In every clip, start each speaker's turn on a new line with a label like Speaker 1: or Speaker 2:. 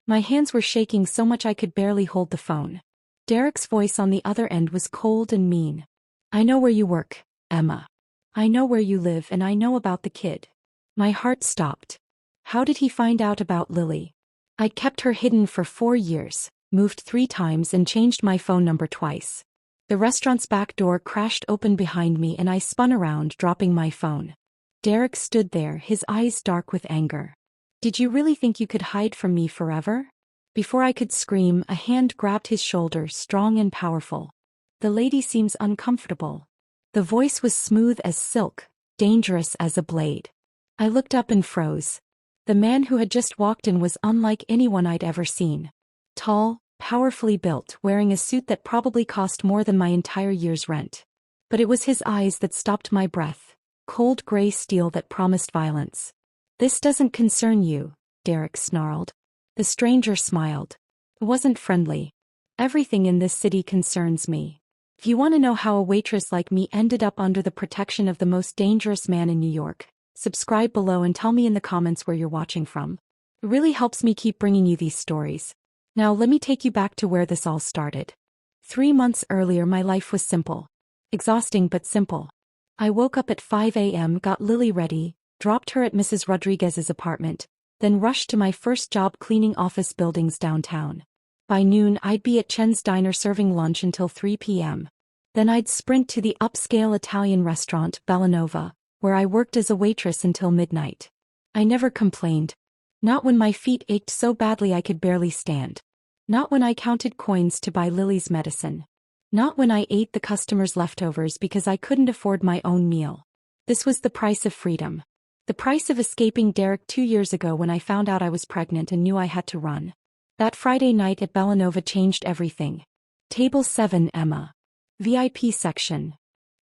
Speaker 1: My hands were shaking so much I could barely hold the phone. Derek's voice on the other end was cold and mean. "I know where you work, Emma. I know where you live and I know about the kid." My heart stopped. How did he find out about Lily? I'd kept her hidden for 4 years, moved 3 times and changed my phone number twice. The restaurant's back door crashed open behind me and I spun around, dropping my phone. Derek stood there, his eyes dark with anger. "Did you really think you could hide from me forever?" Before I could scream, a hand grabbed his shoulder, strong and powerful. "The lady seems uncomfortable." The voice was smooth as silk, dangerous as a blade. I looked up and froze. The man who had just walked in was unlike anyone I'd ever seen. Tall, powerfully built, wearing a suit that probably cost more than my entire year's rent. But it was his eyes that stopped my breath, cold gray steel that promised violence. "This doesn't concern you," Derek snarled. The stranger smiled. It wasn't friendly. "Everything in this city concerns me. If you want to know how a waitress like me ended up under the protection of the most dangerous man in New York, subscribe below and tell me in the comments where you're watching from. It really helps me keep bringing you these stories. Now let me take you back to where this all started. 3 months earlier my life was simple. Exhausting but simple. I woke up at 5 a.m., got Lily ready, dropped her at Mrs. Rodriguez's apartment, then rushed to my first job cleaning office buildings downtown. By noon I'd be at Chen's diner serving lunch until 3 p.m. Then I'd sprint to the upscale Italian restaurant, Bellanova, where I worked as a waitress until midnight. I never complained. Not when my feet ached so badly I could barely stand. Not when I counted coins to buy Lily's medicine. Not when I ate the customers' leftovers because I couldn't afford my own meal. This was the price of freedom. The price of escaping Derek 2 years ago when I found out I was pregnant and knew I had to run. That Friday night at Bellanova changed everything. Table 7, Emma. VIP section.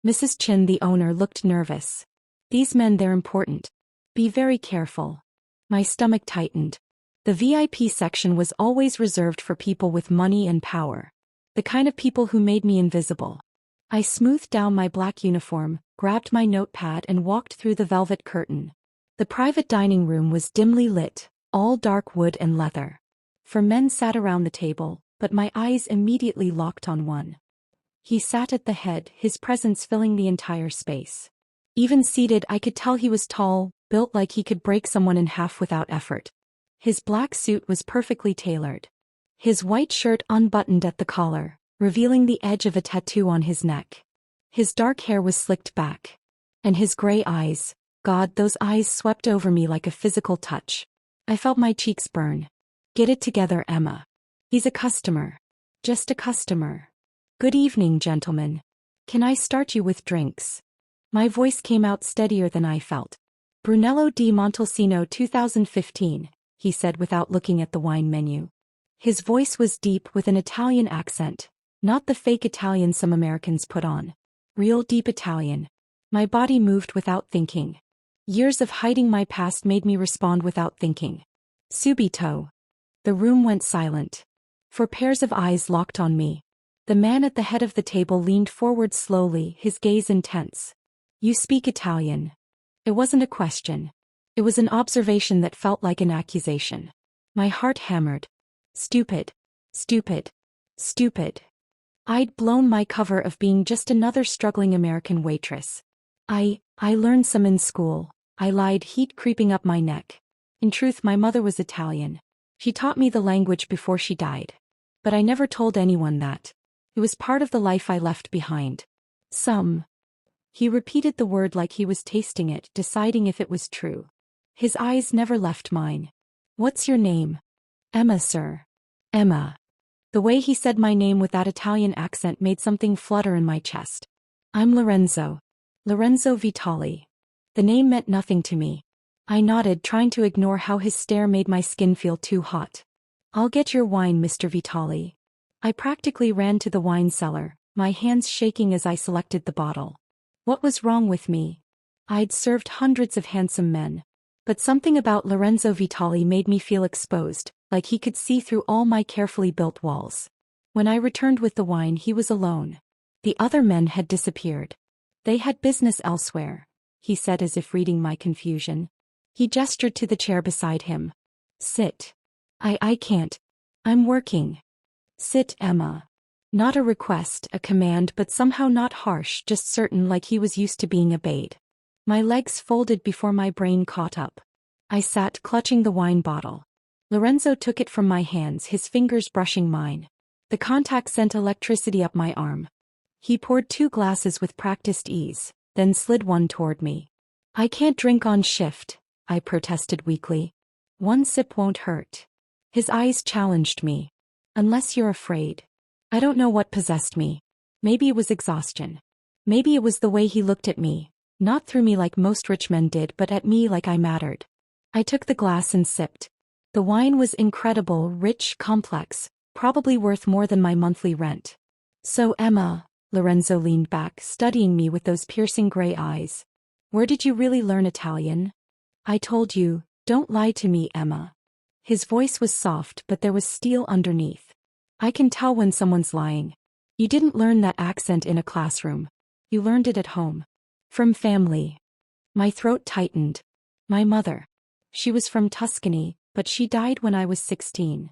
Speaker 1: Mrs. Chin, the owner, looked nervous. "These men, they're important. Be very careful." My stomach tightened. The VIP section was always reserved for people with money and power. The kind of people who made me invisible. I smoothed down my black uniform, grabbed my notepad and walked through the velvet curtain. The private dining room was dimly lit, all dark wood and leather. 4 men sat around the table, but my eyes immediately locked on one. He sat at the head, his presence filling the entire space. Even seated, I could tell he was tall, built like he could break someone in half without effort. His black suit was perfectly tailored. His white shirt unbuttoned at the collar, revealing the edge of a tattoo on his neck. His dark hair was slicked back. And his gray eyes, God, those eyes swept over me like a physical touch. I felt my cheeks burn. "Get it together, Emma. He's a customer. Just a customer. Good evening, gentlemen. Can I start you with drinks?" My voice came out steadier than I felt. "Brunello di Montalcino 2015, he said without looking at the wine menu. His voice was deep with an Italian accent, not the fake Italian some Americans put on. Real deep Italian. My body moved without thinking. Years of hiding my past made me respond without thinking. Subito. The room went silent. 4 pairs of eyes locked on me. The man at the head of the table leaned forward slowly, his gaze intense. "You speak Italian." It wasn't a question. It was an observation that felt like an accusation. My heart hammered. Stupid. Stupid. Stupid. I'd blown my cover of being just another struggling American waitress. I learned some in school. I lied, heat creeping up my neck. In truth, my mother was Italian. She taught me the language before she died. But I never told anyone that. It was part of the life I left behind. He repeated the word like he was tasting it, deciding if it was true. His eyes never left mine. "What's your name?" "Emma, sir." "Emma." The way he said my name with that Italian accent made something flutter in my chest. "I'm Lorenzo. Lorenzo Vitale." The name meant nothing to me. I nodded, trying to ignore how his stare made my skin feel too hot. "I'll get your wine, Mr. Vitale." I practically ran to the wine cellar, my hands shaking as I selected the bottle. What was wrong with me? I'd served hundreds of handsome men. But something about Lorenzo Vitale made me feel exposed, like he could see through all my carefully built walls. When I returned with the wine, he was alone. The other men had disappeared. "They had business elsewhere," he said as if reading my confusion. He gestured to the chair beside him. "Sit." I can't. I'm working. Sit, Emma. Not a request, a command, but somehow not harsh, just certain, like he was used to being obeyed. My legs folded before my brain caught up. I sat, clutching the wine bottle. Lorenzo took it from my hands, his fingers brushing mine. The contact sent electricity up my arm. He poured 2 glasses with practiced ease, then slid one toward me. I can't drink on shift, I protested weakly. 1 sip won't hurt. His eyes challenged me. Unless you're afraid. I don't know what possessed me. Maybe it was exhaustion. Maybe it was the way he looked at me, not through me like most rich men did, but at me like I mattered. I took the glass and sipped. The wine was incredible, rich, complex, probably worth more than my monthly rent. So Emma, Lorenzo leaned back, studying me with those piercing gray eyes. Where did you really learn Italian? I told you, don't lie to me, Emma. His voice was soft, but there was steel underneath. I can tell when someone's lying. You didn't learn that accent in a classroom. You learned it at home. From family. My throat tightened. My mother. She was from Tuscany, but she died when I was 16.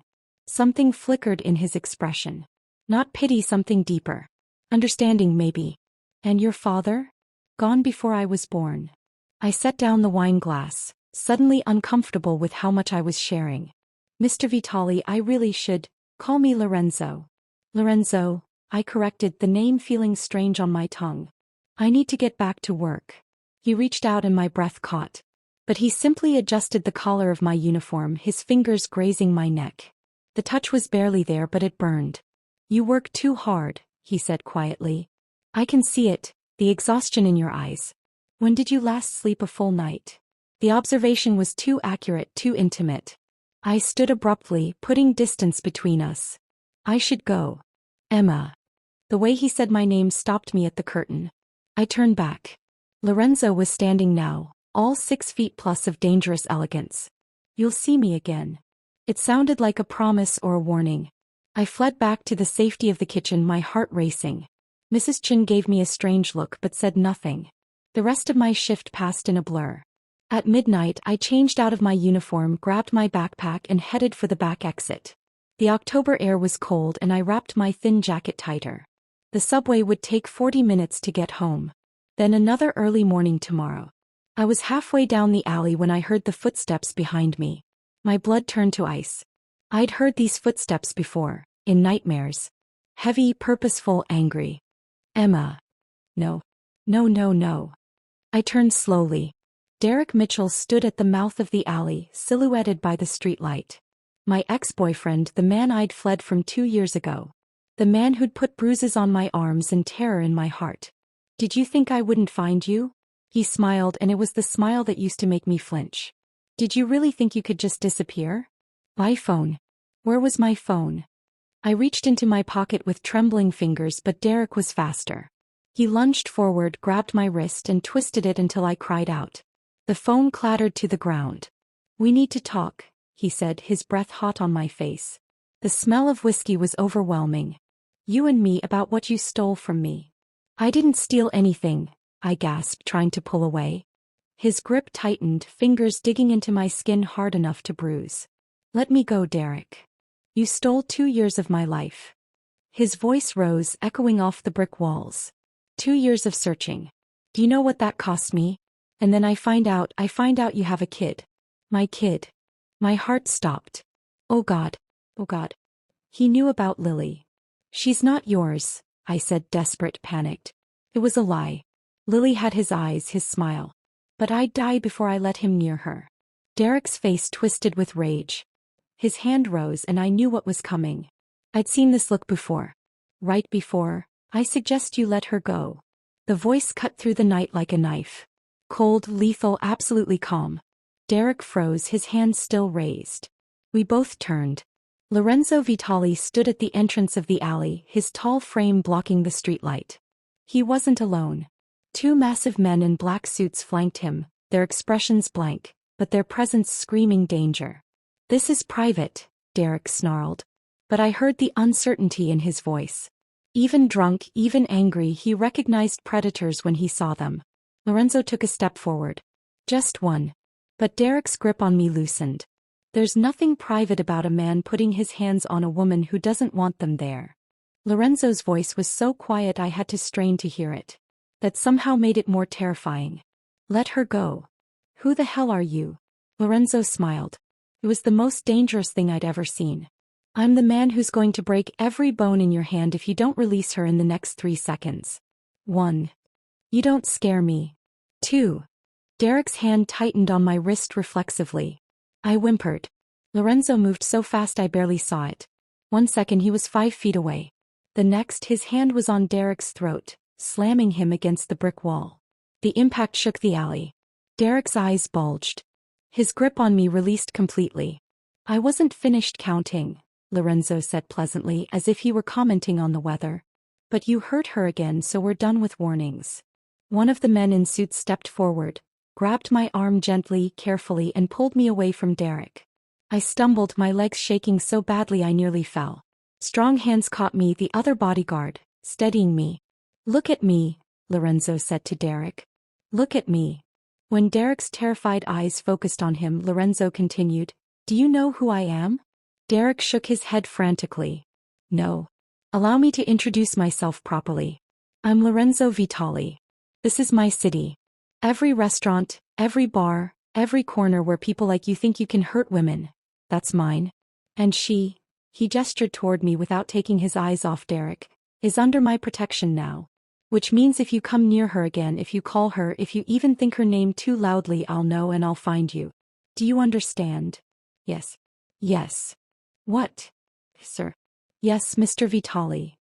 Speaker 1: Something flickered in his expression. Not pity, something deeper. Understanding, maybe. And your father? Gone before I was born. I set down the wine glass, suddenly uncomfortable with how much I was sharing. Mr. Vitale, I really should. Call me Lorenzo. Lorenzo, I corrected, the name feeling strange on my tongue. I need to get back to work. He reached out and my breath caught. But he simply adjusted the collar of my uniform, his fingers grazing my neck. The touch was barely there, but it burned. You work too hard, he said quietly. I can see it, the exhaustion in your eyes. When did you last sleep a full night? The observation was too accurate, too intimate. I stood abruptly, putting distance between us. I should go. Emma. The way he said my name stopped me at the curtain. I turned back. Lorenzo was standing now, all 6 feet plus of dangerous elegance. You'll see me again. It sounded like a promise or a warning. I fled back to the safety of the kitchen, my heart racing. Mrs. Chin gave me a strange look but said nothing. The rest of my shift passed in a blur. At midnight, I changed out of my uniform, grabbed my backpack and headed for the back exit. The October air was cold and I wrapped my thin jacket tighter. The subway would take 40 minutes to get home. Then another early morning tomorrow. I was halfway down the alley when I heard the footsteps behind me. My blood turned to ice. I'd heard these footsteps before, in nightmares. Heavy, purposeful, angry. Emma. No. No, no, no. I turned slowly. Derek Mitchell stood at the mouth of the alley, silhouetted by the streetlight. My ex-boyfriend, the man I'd fled from 2 years ago. The man who'd put bruises on my arms and terror in my heart. Did you think I wouldn't find you? He smiled, and it was the smile that used to make me flinch. Did you really think you could just disappear? My phone. Where was my phone? I reached into my pocket with trembling fingers, but Derek was faster. He lunged forward, grabbed my wrist and twisted it until I cried out. The phone clattered to the ground. We need to talk, he said, his breath hot on my face. The smell of whiskey was overwhelming. You and me, about what you stole from me. I didn't steal anything, I gasped, trying to pull away. His grip tightened, fingers digging into my skin hard enough to bruise. Let me go, Derek. You stole 2 years of my life. His voice rose, echoing off the brick walls. 2 years of searching. Do you know what that cost me? And then I find out you have a kid. My kid. My heart stopped. Oh God. Oh God. He knew about Lily. She's not yours, I said, desperate, panicked. It was a lie. Lily had his eyes, his smile. But I'd die before I let him near her. Derek's face twisted with rage. His hand rose and I knew what was coming. I'd seen this look before. Right before, I suggest you let her go. The voice cut through the night like a knife. Cold, lethal, absolutely calm. Derek froze, his hands still raised. We both turned. Lorenzo Vitale stood at the entrance of the alley, his tall frame blocking the streetlight. He wasn't alone. 2 massive men in black suits flanked him, their expressions blank, but their presence screaming danger. This is private, Derek snarled. But I heard the uncertainty in his voice. Even drunk, even angry, he recognized predators when he saw them. Lorenzo took a step forward. Just one. But Derek's grip on me loosened. There's nothing private about a man putting his hands on a woman who doesn't want them there. Lorenzo's voice was so quiet I had to strain to hear it. That somehow made it more terrifying. Let her go. Who the hell are you? Lorenzo smiled. It was the most dangerous thing I'd ever seen. I'm the man who's going to break every bone in your hand if you don't release her in the next 3 seconds. 1. You don't scare me. 2. Derek's hand tightened on my wrist reflexively. I whimpered. Lorenzo moved so fast I barely saw it. 1 second he was 5 feet away. The next his hand was on Derek's throat, slamming him against the brick wall. The impact shook the alley. Derek's eyes bulged. His grip on me released completely. I wasn't finished counting, Lorenzo said pleasantly as if he were commenting on the weather. But you hurt her again, so we're done with warnings. One of the men in suits stepped forward, grabbed my arm gently, carefully and pulled me away from Derek. I stumbled, my legs shaking so badly I nearly fell. Strong hands caught me, the other bodyguard, steadying me. Look at me, Lorenzo said to Derek. Look at me. When Derek's terrified eyes focused on him, Lorenzo continued, Do you know who I am? Derek shook his head frantically. No. Allow me to introduce myself properly. I'm Lorenzo Vitale. This is my city. Every restaurant, every bar, every corner where people like you think you can hurt women. That's mine. And she, he gestured toward me without taking his eyes off Derek, is under my protection now. Which means if you come near her again, if you call her, if you even think her name too loudly, I'll know and I'll find you. Do you understand? Yes. Yes. What? Sir. Yes, Mr. Vitale.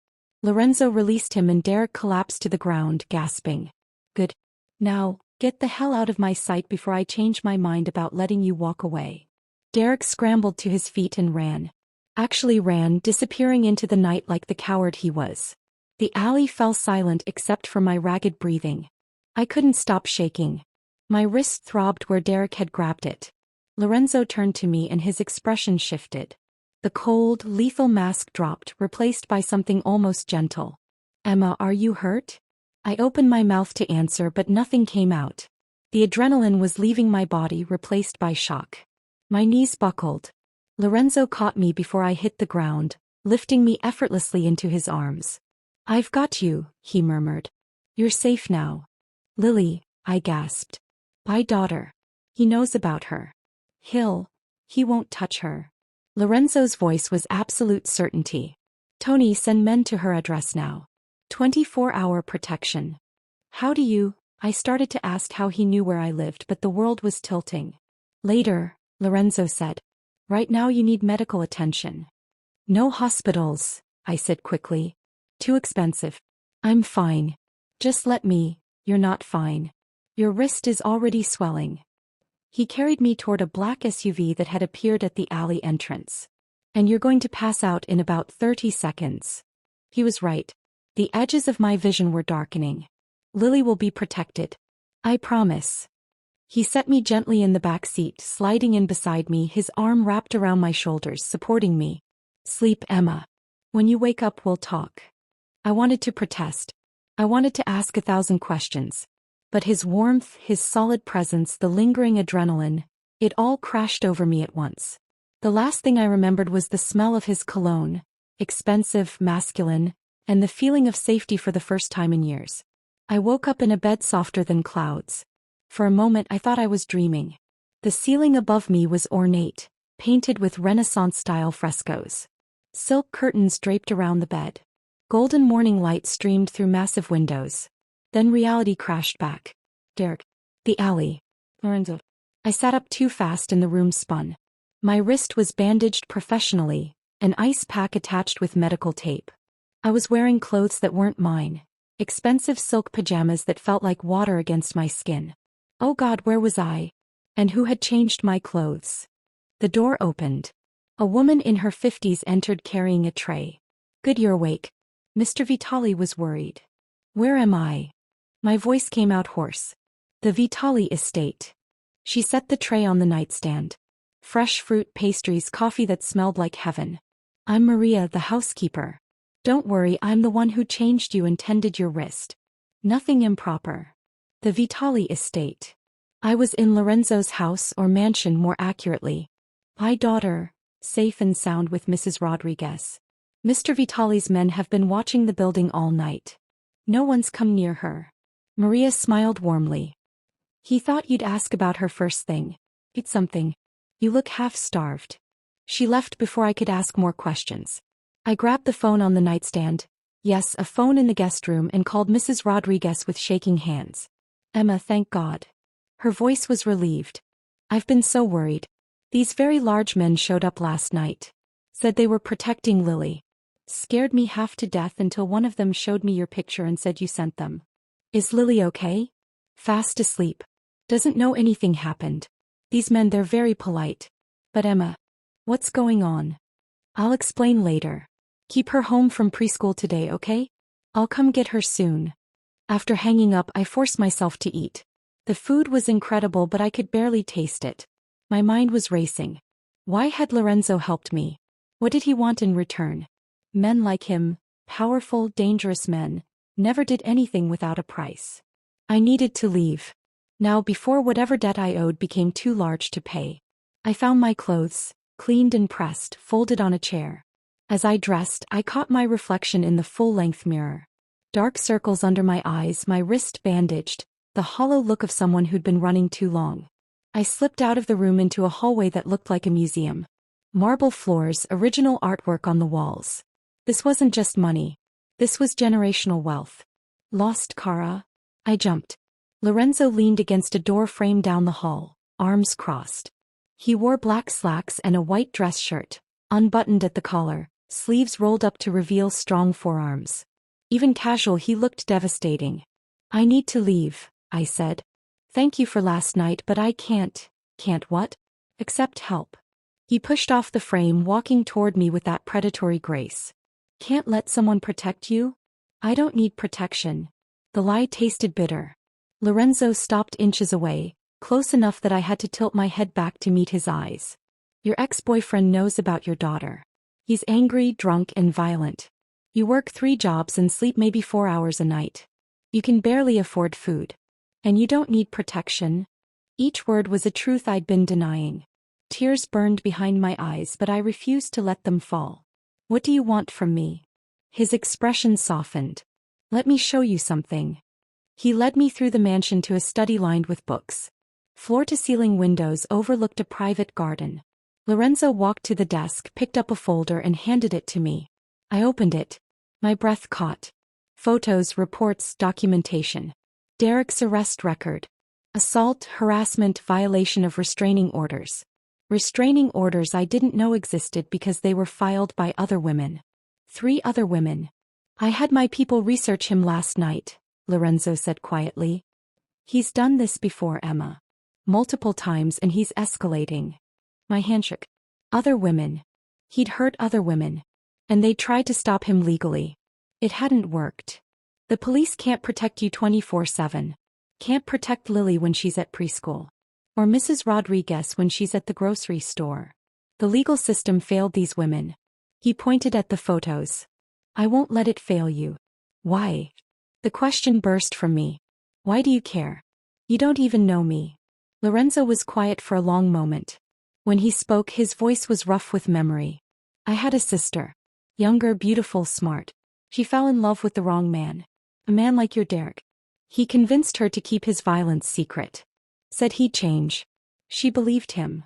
Speaker 1: Lorenzo released him and Derek collapsed to the ground, gasping. Good. Now, get the hell out of my sight before I change my mind about letting you walk away. Derek scrambled to his feet and ran. Actually ran, disappearing into the night like the coward he was. The alley fell silent except for my ragged breathing. I couldn't stop shaking. My wrist throbbed where Derek had grabbed it. Lorenzo turned to me and his expression shifted. The cold, lethal mask dropped, replaced by something almost gentle. Emma, are you hurt? I opened my mouth to answer but nothing came out. The adrenaline was leaving my body, replaced by shock. My knees buckled. Lorenzo caught me before I hit the ground, lifting me effortlessly into his arms. I've got you, he murmured. You're safe now. Lily, I gasped. My daughter. He knows about her. He won't touch her. Lorenzo's voice was absolute certainty. Tony, send men to her address now. 24-hour protection. How do you? I started to ask how he knew where I lived, but the world was tilting. Later, Lorenzo said. Right now you need medical attention. No hospitals, I said quickly. Too expensive. I'm fine. Just let me. You're not fine. Your wrist is already swelling. He carried me toward a black SUV that had appeared at the alley entrance. And you're going to pass out in about 30 seconds. He was right. The edges of my vision were darkening. Lily will be protected. I promise. He set me gently in the back seat, sliding in beside me, his arm wrapped around my shoulders, supporting me. Sleep, Emma. When you wake up, we'll talk. I wanted to protest. I wanted to ask 1,000 questions. But his warmth, his solid presence, the lingering adrenaline, it all crashed over me at once. The last thing I remembered was the smell of his cologne, expensive, masculine, and the feeling of safety for the first time in years. I woke up in a bed softer than clouds. For a moment I thought I was dreaming. The ceiling above me was ornate, painted with Renaissance-style frescoes. Silk curtains draped around the bed. Golden morning light streamed through massive windows. Then reality crashed back. Derek. The alley. Lorenzo. I sat up too fast and the room spun. My wrist was bandaged professionally, an ice pack attached with medical tape. I was wearing clothes that weren't mine. Expensive silk pajamas that felt like water against my skin. Oh God, where was I? And who had changed my clothes? The door opened. A woman in her 50s entered carrying a tray. Good, you're awake. Mr. Vitale was worried. Where am I? My voice came out hoarse. The Vitale estate. She set the tray on the nightstand. Fresh fruit, pastries, coffee that smelled like heaven. I'm Maria, the housekeeper. Don't worry, I'm the one who changed you and tended your wrist. Nothing improper. The Vitale estate. I was in Lorenzo's house, or mansion more accurately. My daughter, safe and sound with Mrs. Rodriguez. Mr. Vitale's men have been watching the building all night. No one's come near her. Maria smiled warmly. He thought you'd ask about her first thing. It's something. You look half-starved. She left before I could ask more questions. I grabbed the phone on the nightstand. Yes, a phone in the guest room, and called Mrs. Rodriguez with shaking hands. Emma, thank God. Her voice was relieved. I've been so worried. These very large men showed up last night. Said they were protecting Lily. Scared me half to death until one of them showed me your picture and said you sent them. Is Lily okay? Fast asleep. Doesn't know anything happened. These men, they're very polite. But Emma, what's going on? I'll explain later. Keep her home from preschool today, okay? I'll come get her soon. After hanging up, I forced myself to eat. The food was incredible, but I could barely taste it. My mind was racing. Why had Lorenzo helped me? What did he want in return? Men like him, powerful, dangerous men, never did anything without a price. I needed to leave. Now, before whatever debt I owed became too large to pay. I found my clothes, cleaned and pressed, folded on a chair. As I dressed, I caught my reflection in the full-length mirror. Dark circles under my eyes, my wrist bandaged, the hollow look of someone who'd been running too long. I slipped out of the room into a hallway that looked like a museum. Marble floors, original artwork on the walls. This wasn't just money. This was generational wealth. Lost Kara? I jumped. Lorenzo leaned against a door frame down the hall, arms crossed. He wore black slacks and a white dress shirt, unbuttoned at the collar, sleeves rolled up to reveal strong forearms. Even casual, he looked devastating. I need to leave, I said. Thank you for last night, but I can't. Can't what? Accept help. He pushed off the frame, walking toward me with that predatory grace. Can't let someone protect you? I don't need protection. The lie tasted bitter. Lorenzo stopped inches away, close enough that I had to tilt my head back to meet his eyes. Your ex-boyfriend knows about your daughter. He's angry, drunk, and violent. You work 3 jobs and sleep maybe 4 hours a night. You can barely afford food. And you don't need protection. Each word was a truth I'd been denying. Tears burned behind my eyes, but I refused to let them fall. What do you want from me? His expression softened. Let me show you something. He led me through the mansion to a study lined with books. Floor-to-ceiling windows overlooked a private garden. Lorenzo walked to the desk, picked up a folder and handed it to me. I opened it. My breath caught. Photos, reports, documentation. Derek's arrest record. Assault, harassment, violation of restraining orders. Restraining orders I didn't know existed because they were filed by other women. 3 other women. I had my people research him last night, Lorenzo said quietly. He's done this before, Emma. Multiple times, and he's escalating. My hand shook. Other women. He'd hurt other women. And they tried to stop him legally. It hadn't worked. The police can't protect you 24/7. Can't protect Lily when she's at preschool. Or Mrs. Rodriguez when she's at the grocery store. The legal system failed these women. He pointed at the photos. I won't let it fail you. Why? The question burst from me. Why do you care? You don't even know me. Lorenzo was quiet for a long moment. When he spoke, his voice was rough with memory. I had a sister. Younger, beautiful, smart. She fell in love with the wrong man. A man like your Derek. He convinced her to keep his violence secret. Said he'd change. She believed him.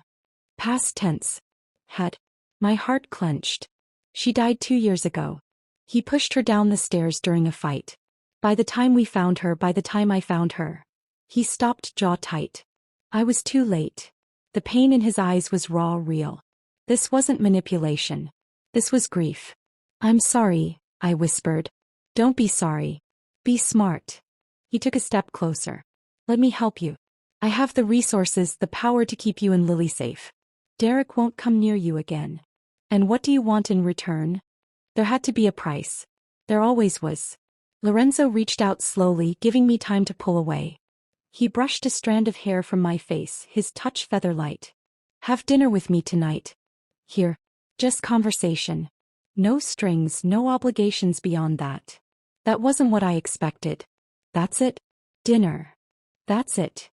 Speaker 1: Past tense. Had. My heart clenched. She died 2 years ago. He pushed her down the stairs during a fight. By the time I found her. He stopped, jaw tight. I was too late. The pain in his eyes was raw, real. This wasn't manipulation. This was grief. I'm sorry, I whispered. Don't be sorry. Be smart. He took a step closer. Let me help you. I have the resources, the power to keep you and Lily safe. Derek won't come near you again. And what do you want in return? There had to be a price. There always was. Lorenzo reached out slowly, giving me time to pull away. He brushed a strand of hair from my face, his touch feather-light. Have dinner with me tonight. Here. Just conversation. No strings, no obligations beyond that. That wasn't what I expected. That's it? Dinner. That's it.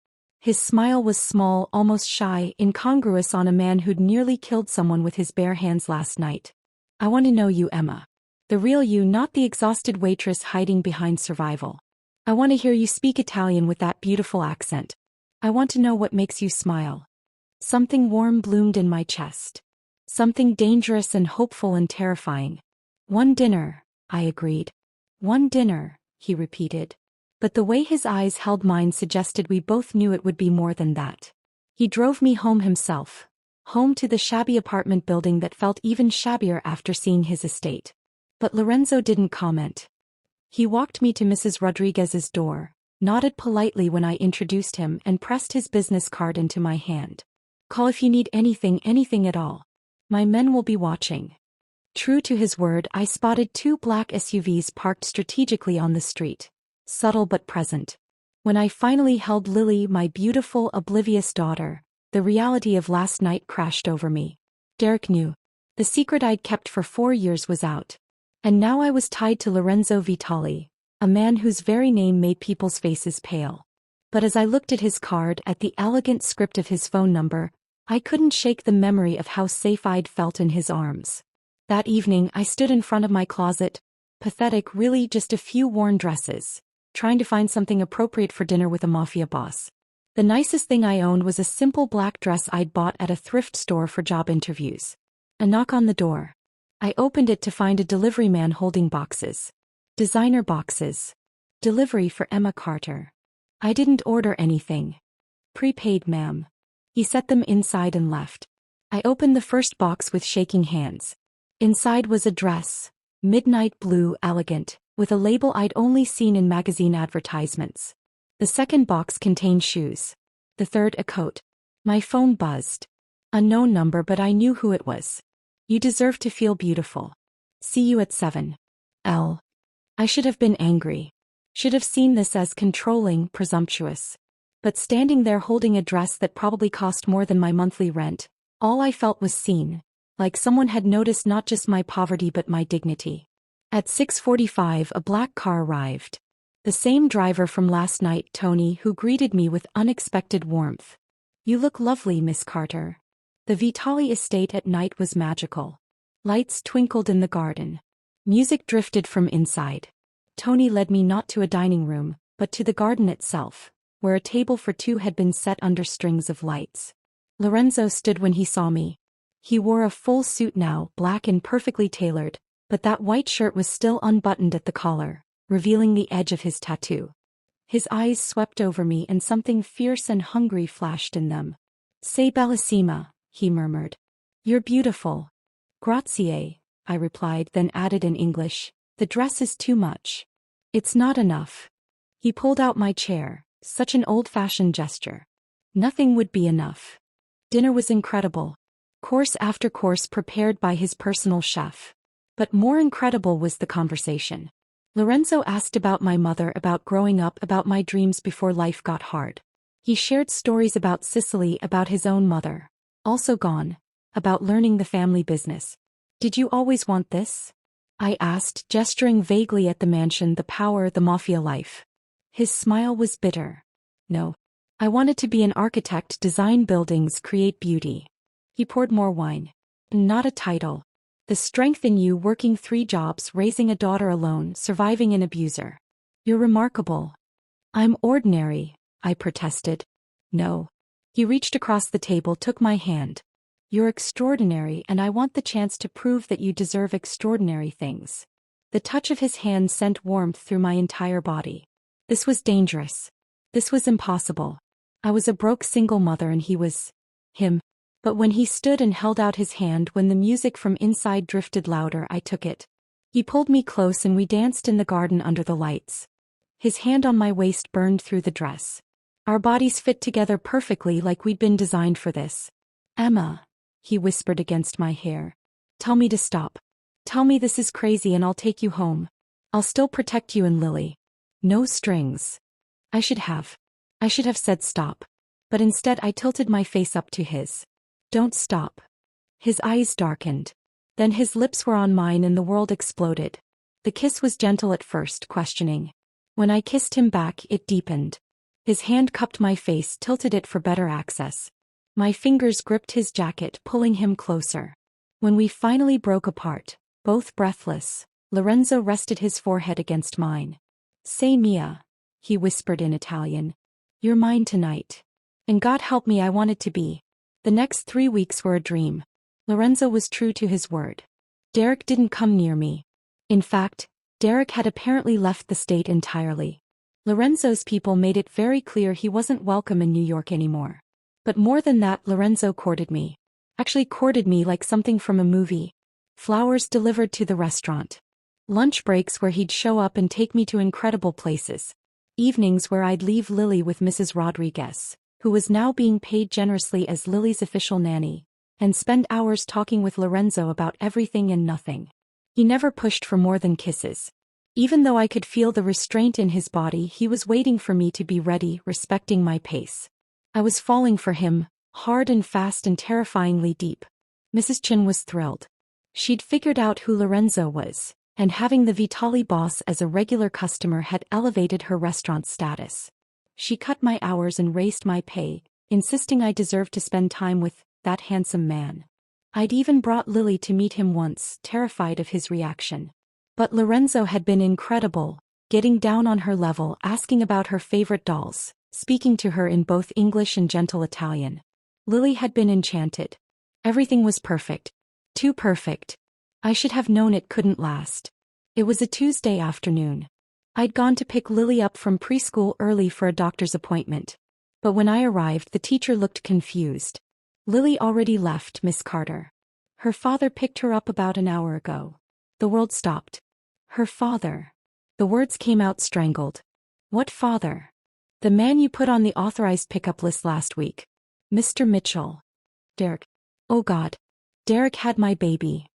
Speaker 1: His smile was small, almost shy, incongruous on a man who'd nearly killed someone with his bare hands last night. I want to know you, Emma. The real you, not the exhausted waitress hiding behind survival. I want to hear you speak Italian with that beautiful accent. I want to know what makes you smile. Something warm bloomed in my chest. Something dangerous and hopeful and terrifying. One dinner, I agreed. One dinner, he repeated. But the way his eyes held mine suggested we both knew it would be more than that. He drove me home himself. Home to the shabby apartment building that felt even shabbier after seeing his estate. But Lorenzo didn't comment. He walked me to Mrs. Rodriguez's door, nodded politely when I introduced him, and pressed his business card into my hand. Call if you need anything at all. My men will be watching. True to his word, I spotted 2 black SUVs parked strategically on the street. Subtle but present. When I finally held Lily, my beautiful, oblivious daughter, the reality of last night crashed over me. Derek knew. The secret I'd kept for 4 years was out. And now I was tied to Lorenzo Vitale, a man whose very name made people's faces pale. But as I looked at his card, at the elegant script of his phone number, I couldn't shake the memory of how safe I'd felt in his arms. That evening, I stood in front of my closet, pathetic, really just a few worn dresses, trying to find something appropriate for dinner with a Mafia boss. The nicest thing I owned was a simple black dress I'd bought at a thrift store for job interviews. A knock on the door. I opened it to find a delivery man holding boxes. Designer boxes. Delivery for Emma Carter. I didn't order anything. Prepaid, ma'am. He set them inside and left. I opened the first box with shaking hands. Inside was a dress, midnight blue, elegant, with a label I'd only seen in magazine advertisements. The second box contained shoes. The third a coat. My phone buzzed. Unknown number, but I knew who it was. You deserve to feel beautiful. See you at 7. L. I should have been angry. Should have seen this as controlling, presumptuous. But standing there holding a dress that probably cost more than my monthly rent, all I felt was seen, like someone had noticed not just my poverty but my dignity. At 6:45 a black car arrived. The same driver from last night, Tony, who greeted me with unexpected warmth. You look lovely, Miss Carter. The Vitale estate at night was magical. Lights twinkled in the garden. Music drifted from inside. Tony led me not to a dining room, but to the garden itself, where a table for 2 had been set under strings of lights. Lorenzo stood when he saw me. He wore a full suit now, black and perfectly tailored, but that white shirt was still unbuttoned at the collar, revealing the edge of his tattoo. His eyes swept over me and something fierce and hungry flashed in them. Sei bellissima, he murmured. You're beautiful. Grazie, I replied, then added in English, the dress is too much. It's not enough. He pulled out my chair, such an old-fashioned gesture. Nothing would be enough. Dinner was incredible. Course after course prepared by his personal chef. But more incredible was the conversation. Lorenzo asked about my mother, about growing up, about my dreams before life got hard. He shared stories about Sicily, about his own mother, also gone, about learning the family business. Did you always want this? I asked, gesturing vaguely at the mansion, the power, the Mafia life. His smile was bitter. No. I wanted to be an architect, design buildings, create beauty. He poured more wine. Not a title. The strength in you, working 3 jobs, raising a daughter alone, surviving an abuser. You're remarkable. I'm ordinary, I protested. No. He reached across the table, took my hand. You're extraordinary, and I want the chance to prove that you deserve extraordinary things. The touch of his hand sent warmth through my entire body. This was dangerous. This was impossible. I was a broke single mother and he was him. But when he stood and held out his hand, when the music from inside drifted louder, I took it. He pulled me close and we danced in the garden under the lights. His hand on my waist burned through the dress. Our bodies fit together perfectly, like we'd been designed for this. Emma, he whispered against my hair. Tell me to stop. Tell me this is crazy and I'll take you home. I'll still protect you and Lily. No strings. I should have said stop. But instead I tilted my face up to his. Don't stop. His eyes darkened. Then his lips were on mine and the world exploded. The kiss was gentle at first, questioning. When I kissed him back, it deepened. His hand cupped my face, tilted it for better access. My fingers gripped his jacket, pulling him closer. When we finally broke apart, both breathless, Lorenzo rested his forehead against mine. "Say, Mia," he whispered in Italian. "You're mine tonight." And God help me, I wanted to be. The next 3 weeks were a dream. Lorenzo was true to his word. Derek didn't come near me. In fact, Derek had apparently left the state entirely. Lorenzo's people made it very clear he wasn't welcome in New York anymore. But more than that, Lorenzo courted me. Actually courted me like something from a movie. Flowers delivered to the restaurant. Lunch breaks where he'd show up and take me to incredible places. Evenings where I'd leave Lily with Mrs. Rodriguez, who was now being paid generously as Lily's official nanny, and spend hours talking with Lorenzo about everything and nothing. He never pushed for more than kisses. Even though I could feel the restraint in his body, he was waiting for me to be ready, respecting my pace. I was falling for him, hard and fast and terrifyingly deep. Mrs. Chin was thrilled. She'd figured out who Lorenzo was, and having the Vitale boss as a regular customer had elevated her restaurant status. She cut my hours and raised my pay, insisting I deserved to spend time with that handsome man. I'd even brought Lily to meet him once, terrified of his reaction. But Lorenzo had been incredible, getting down on her level, asking about her favorite dolls, speaking to her in both English and gentle Italian. Lily had been enchanted. Everything was perfect. Too perfect. I should have known it couldn't last. It was a Tuesday afternoon. I'd gone to pick Lily up from preschool early for a doctor's appointment. But when I arrived, the teacher looked confused. "Lily already left, Miss Carter. Her father picked her up about an hour ago." The world stopped. Her father. The words came out strangled. "What father?" "The man you put on the authorized pickup list last week. Mr. Mitchell." "Derek." "Oh God. Derek had my baby."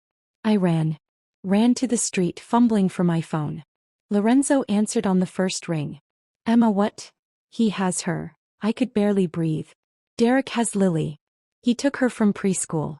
Speaker 1: I ran to the street, fumbling for my phone. Lorenzo answered on the first ring. "Emma, what?" "He has her." I could barely breathe. "Derek has Lily. He took her from preschool."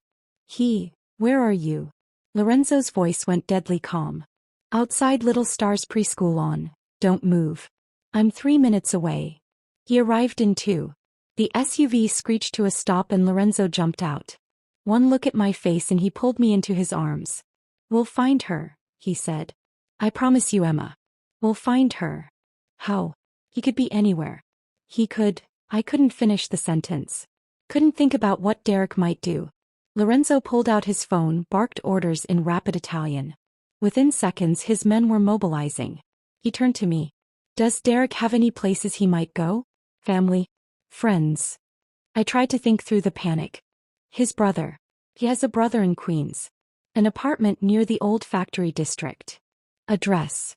Speaker 1: "Where are you?" Lorenzo's voice went deadly calm. "Outside Little Star's preschool on. Don't move. I'm 3 minutes away." He arrived in 2. The SUV screeched to a stop and Lorenzo jumped out. One look at my face and he pulled me into his arms. "We'll find her," he said. "I promise you, Emma. We'll find her." How? He could be anywhere. He could. I couldn't finish the sentence. Couldn't think about what Derek might do. Lorenzo pulled out his phone, barked orders in rapid Italian. Within seconds his men were mobilizing. He turned to me. "Does Derek have any places he might go? Family? Friends?" I tried to think through the panic. His brother. He has a brother in Queens. An apartment near the old factory district. Address.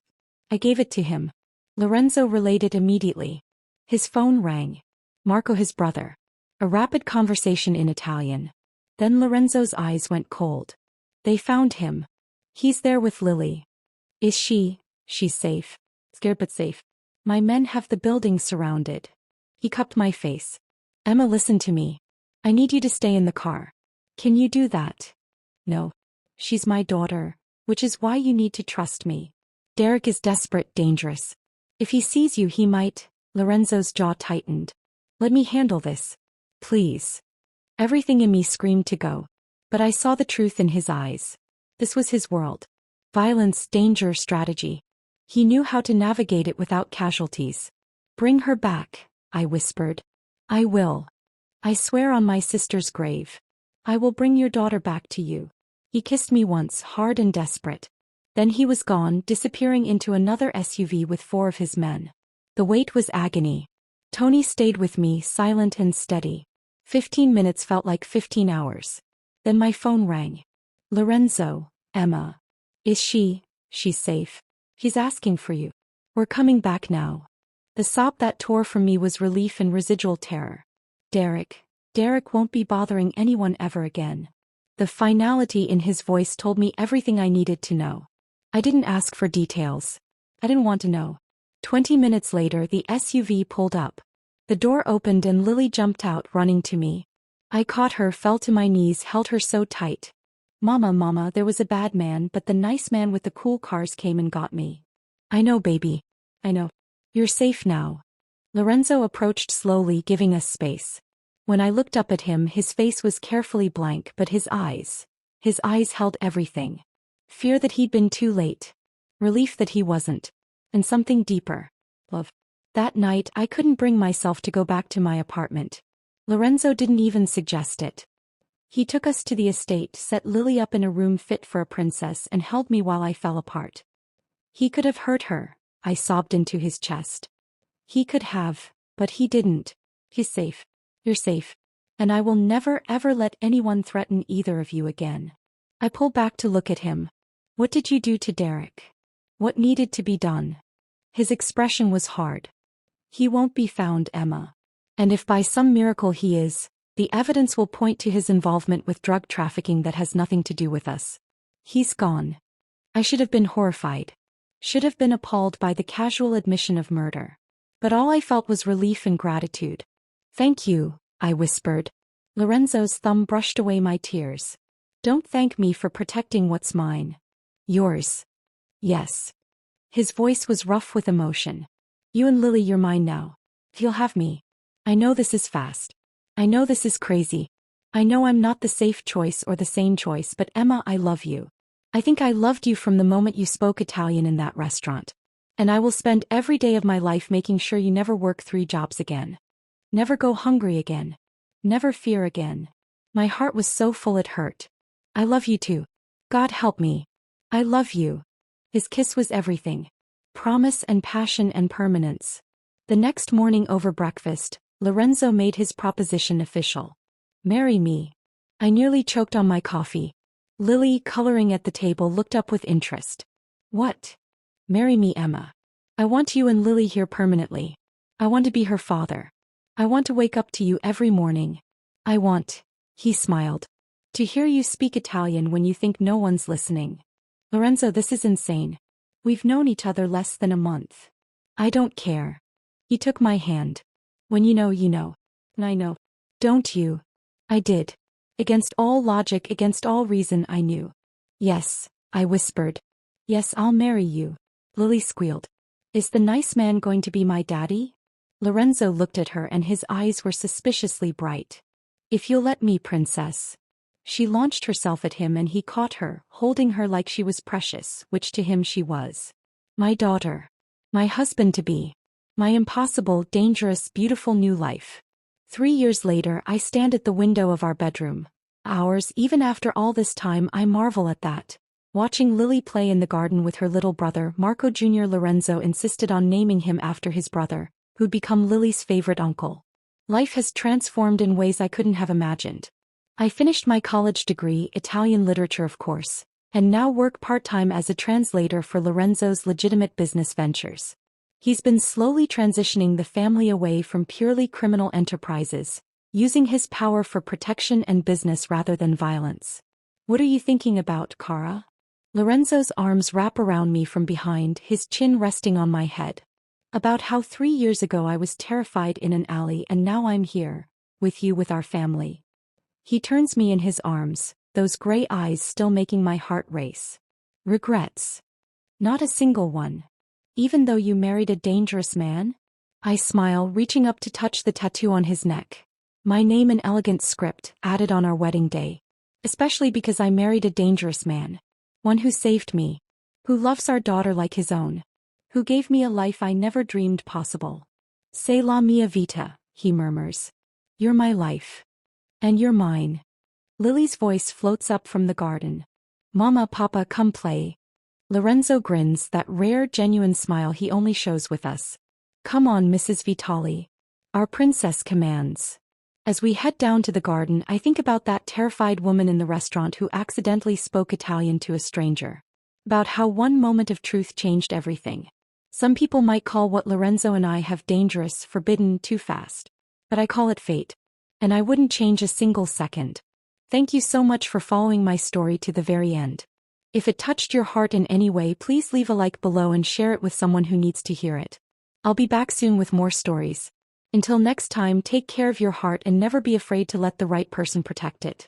Speaker 1: I gave it to him. Lorenzo relayed it immediately. His phone rang. Marco, his brother. A rapid conversation in Italian. Then Lorenzo's eyes went cold. "They found him. He's there with Lily." "Is she?" "She's safe. Scared but safe. My men have the building surrounded." He cupped my face. "Emma, listen to me. I need you to stay in the car." "Can you do that?" "No. She's my daughter, which is why you need to trust me. Derek is desperate, dangerous. If he sees you, he might." Lorenzo's jaw tightened. "Let me handle this. Please." Everything in me screamed to go. But I saw the truth in his eyes. This was his world. Violence, danger, strategy. He knew how to navigate it without casualties. "Bring her back," I whispered. "I will. I swear on my sister's grave. I will bring your daughter back to you." He kissed me once, hard and desperate. Then he was gone, disappearing into another SUV with 4 of his men. The wait was agony. Tony stayed with me, silent and steady. 15 minutes felt like 15 hours. Then my phone rang. "Lorenzo, Emma. Is she?" "She's safe. He's asking for you. We're coming back now." The sob that tore from me was relief and residual terror. Derek won't be bothering anyone ever again." The finality in his voice told me everything I needed to know. I didn't ask for details. I didn't want to know. 20 minutes later, the SUV pulled up. The door opened and Lily jumped out, running to me. I caught her, fell to my knees, held her so tight. Mama, there was a bad man, but the nice man with the cool cars came and got me." "I know, baby. I know. You're safe now." Lorenzo approached slowly, giving us space. When I looked up at him, his face was carefully blank, but his eyes held everything. Fear that he'd been too late. Relief that he wasn't. And something deeper. Love. That night, I couldn't bring myself to go back to my apartment. Lorenzo didn't even suggest it. He took us to the estate, set Lily up in a room fit for a princess, and held me while I fell apart. He could have hurt her, I sobbed into his chest. He could have, but he didn't. He's safe. You're safe. And I will never ever let anyone threaten either of you again. I pulled back to look at him. What did you do to Derek? What needed to be done? His expression was hard. He won't be found, Emma. And if by some miracle he is, the evidence will point to his involvement with drug trafficking that has nothing to do with us. He's gone. I should have been horrified. Should have been appalled by the casual admission of murder. But all I felt was relief and gratitude. Thank you, I whispered. Lorenzo's thumb brushed away my tears. Don't thank me for protecting what's mine. Yours. Yes. His voice was rough with emotion. You and Lily, you're mine now. You'll have me. I know this is fast. I know this is crazy. I know I'm not the safe choice or the sane choice, but Emma, I love you. I think I loved you from the moment you spoke Italian in that restaurant. And I will spend every day of my life making sure you never work 3 jobs again. Never go hungry again. Never fear again. My heart was so full it hurt. I love you too. God help me. I love you. His kiss was everything. Promise and passion and permanence. The next morning over breakfast, Lorenzo made his proposition official. Marry me. I nearly choked on my coffee. Lily, coloring at the table, looked up with interest. What? Marry me, Emma. I want you and Lily here permanently. I want to be her father. I want to wake up to you every morning. I want, he smiled, to hear you speak Italian when you think no one's listening. Lorenzo, this is insane. We've known each other less than a month. I don't care. He took my hand. When you know, you know. And I know. Don't you? I did. Against all logic, against all reason, I knew. Yes, I whispered. Yes, I'll marry you. Lily squealed. Is the nice man going to be my daddy? Lorenzo looked at her and his eyes were suspiciously bright. If you'll let me, princess. She launched herself at him and he caught her, holding her like she was precious, which to him she was. My daughter. My husband-to-be. My impossible, dangerous, beautiful new life. 3 years later, I stand at the window of our bedroom. Ours, even after all this time, I marvel at that. Watching Lily play in the garden with her little brother, Marco Jr. Lorenzo insisted on naming him after his brother, who'd become Lily's favorite uncle. Life has transformed in ways I couldn't have imagined. I finished my college degree, Italian literature of course, and now work part-time as a translator for Lorenzo's legitimate business ventures. He's been slowly transitioning the family away from purely criminal enterprises, using his power for protection and business rather than violence. What are you thinking about, Cara? Lorenzo's arms wrap around me from behind, his chin resting on my head. About how 3 years ago I was terrified in an alley and now I'm here, with you, with our family. He turns me in his arms, those gray eyes still making my heart race. Regrets? Not a single one. Even though you married a dangerous man? I smile, reaching up to touch the tattoo on his neck. My name in elegant script, added on our wedding day. Especially because I married a dangerous man. One who saved me. Who loves our daughter like his own. Who gave me a life I never dreamed possible. C'est la mia vita, he murmurs. You're my life. And you're mine. Lily's voice floats up from the garden. Mama, Papa, come play. Lorenzo grins, that rare, genuine smile he only shows with us. Come on, Mrs. Vitale. Our princess commands. As we head down to the garden, I think about that terrified woman in the restaurant who accidentally spoke Italian to a stranger. About how one moment of truth changed everything. Some people might call what Lorenzo and I have dangerous, forbidden, too fast. But I call it fate. And I wouldn't change a single second. Thank you so much for following my story to the very end. If it touched your heart in any way, please leave a like below and share it with someone who needs to hear it. I'll be back soon with more stories. Until next time, take care of your heart and never be afraid to let the right person protect it.